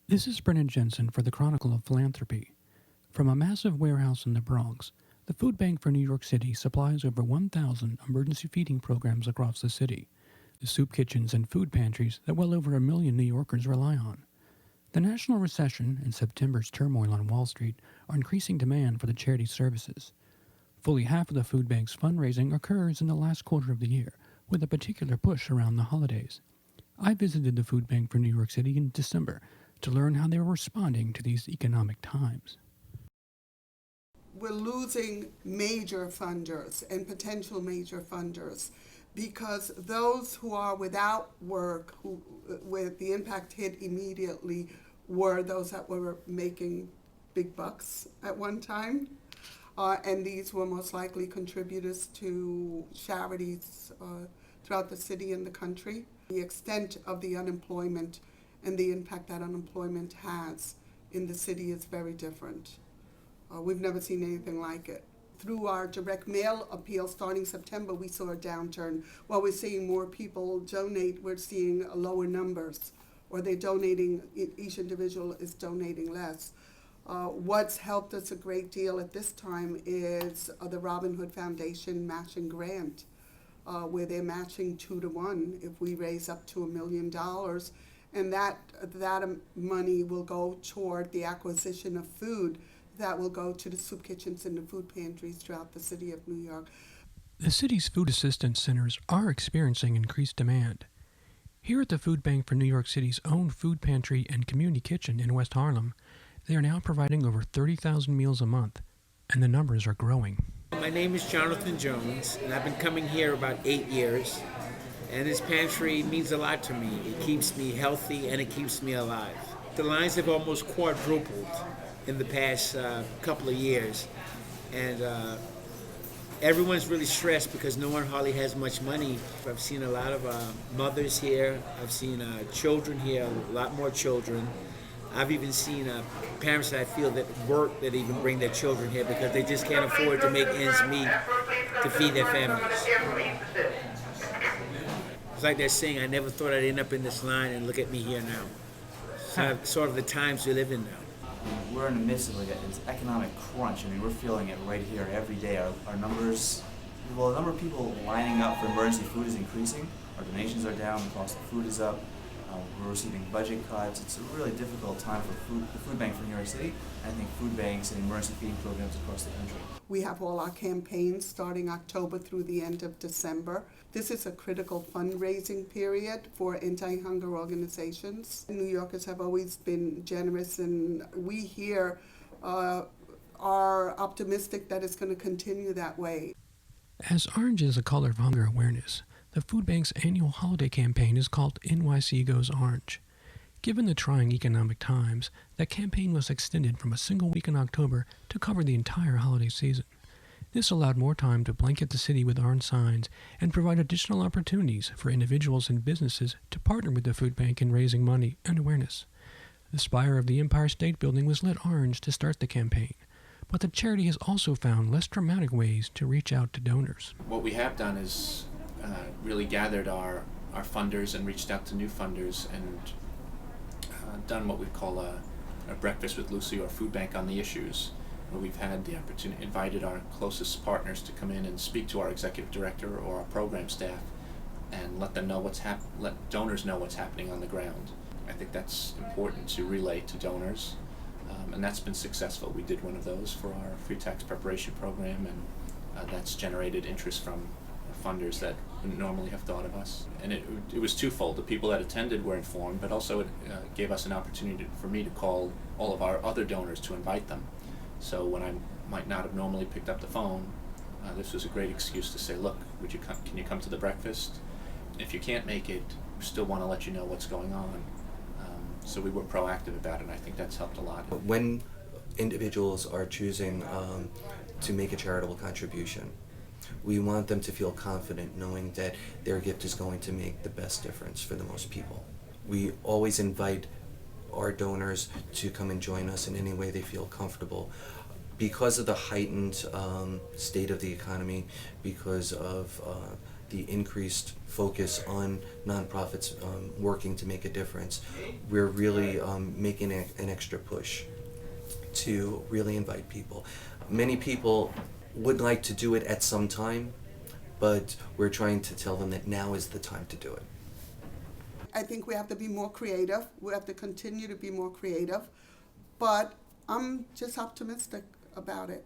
This is Brennen Jensen for the Chronicle of Philanthropy. From a massive warehouse in the Bronx, the Food Bank for New York City supplies over 1,000 emergency feeding programs across the city, the soup kitchens and food pantries that well over a million New Yorkers rely on. The national recession and September's turmoil on Wall Street are increasing demand for the charity's services. Fully half of the food bank's fundraising occurs in the last quarter of the year, with a particular push around the holidays. I visited the Food Bank for New York City in December to learn how they were responding to these economic times. We're losing major funders and potential major funders because those who are without work, who with the impact hit immediately, were those that were making big bucks at one time. And these were most likely contributors to charities throughout the city and the country. The extent of the unemployment and the impact that unemployment has in the city is very different. We've never seen anything like it. Through our direct mail appeal starting September, we saw a downturn. While we're seeing more people donate, we're seeing lower numbers, or they're donating, each individual is donating less. What's helped us a great deal at this time is the Robin Hood Foundation matching grant, where they're matching 2-to-1 if we raise up to $1 million. And that money will go toward the acquisition of food that will go to the soup kitchens and the food pantries throughout the city of New York. The city's food assistance centers are experiencing increased demand. Here at the Food Bank for New York City's own food pantry and community kitchen in West Harlem, they are now providing over 30,000 meals a month, and the numbers are growing. My name is Jonathan Jones, and I've been coming here about 8 years. And this pantry means a lot to me. It keeps me healthy and it keeps me alive. The lines have almost quadrupled in the past couple of years. And everyone's really stressed because no one hardly has much money. I've seen a lot of mothers here. I've seen children here, a lot more children. I've even seen parents that I feel that work that even bring their children here because they just can't afford to make ends meet to feed their families. It's like they're saying, I never thought I'd end up in this line, and look at me here now. Sort of the times we live in now. We're in the midst of an economic crunch. I mean, we're feeling it right here every day. Our numbers, well, the number of people lining up for emergency food is increasing. Our donations are down, the cost of food is up. We're receiving budget cuts. It's a really difficult time for the Food Bank for New York City, and I think food banks and emergency feeding programs across the country. We have all our campaigns starting October through the end of December. This is a critical fundraising period for anti-hunger organizations. New Yorkers have always been generous, and we here are optimistic that it's going to continue that way. As orange is a color of hunger awareness, the Food Bank's annual holiday campaign is called NYC Goes Orange. Given the trying economic times, that campaign was extended from a single week in October to cover the entire holiday season. This allowed more time to blanket the city with orange signs and provide additional opportunities for individuals and businesses to partner with the Food Bank in raising money and awareness. The spire of the Empire State Building was lit orange to start the campaign, but the charity has also found less dramatic ways to reach out to donors. What we have done is really gathered our funders and reached out to new funders and done what we call a breakfast with Lucy or Food Bank on the issues, where we've had the opportunity, invited our closest partners to come in and speak to our executive director or our program staff and let them know let donors know what's happening on the ground. I think that's important to relay to donors, and that's been successful. We did one of those for our free tax preparation program, and that's generated interest from funders that wouldn't normally have thought of us. And it was twofold. The people that attended were informed, but also it gave us an opportunity for me to call all of our other donors to invite them. So when I might not have normally picked up the phone, this was a great excuse to say, look, can you come to the breakfast? If you can't make it, we still want to let you know what's going on. So we were proactive about it, and I think that's helped a lot. When individuals are choosing to make a charitable contribution, we want them to feel confident knowing that their gift is going to make the best difference for the most people. We always invite our donors to come and join us in any way they feel comfortable. Because of the heightened state of the economy, because of the increased focus on nonprofits working to make a difference, we're really making an extra push to really invite people. Many people would like to do it at some time, but we're trying to tell them that now is the time to do it. I think we have to be more creative. We have to continue to be more creative. But I'm just optimistic about it.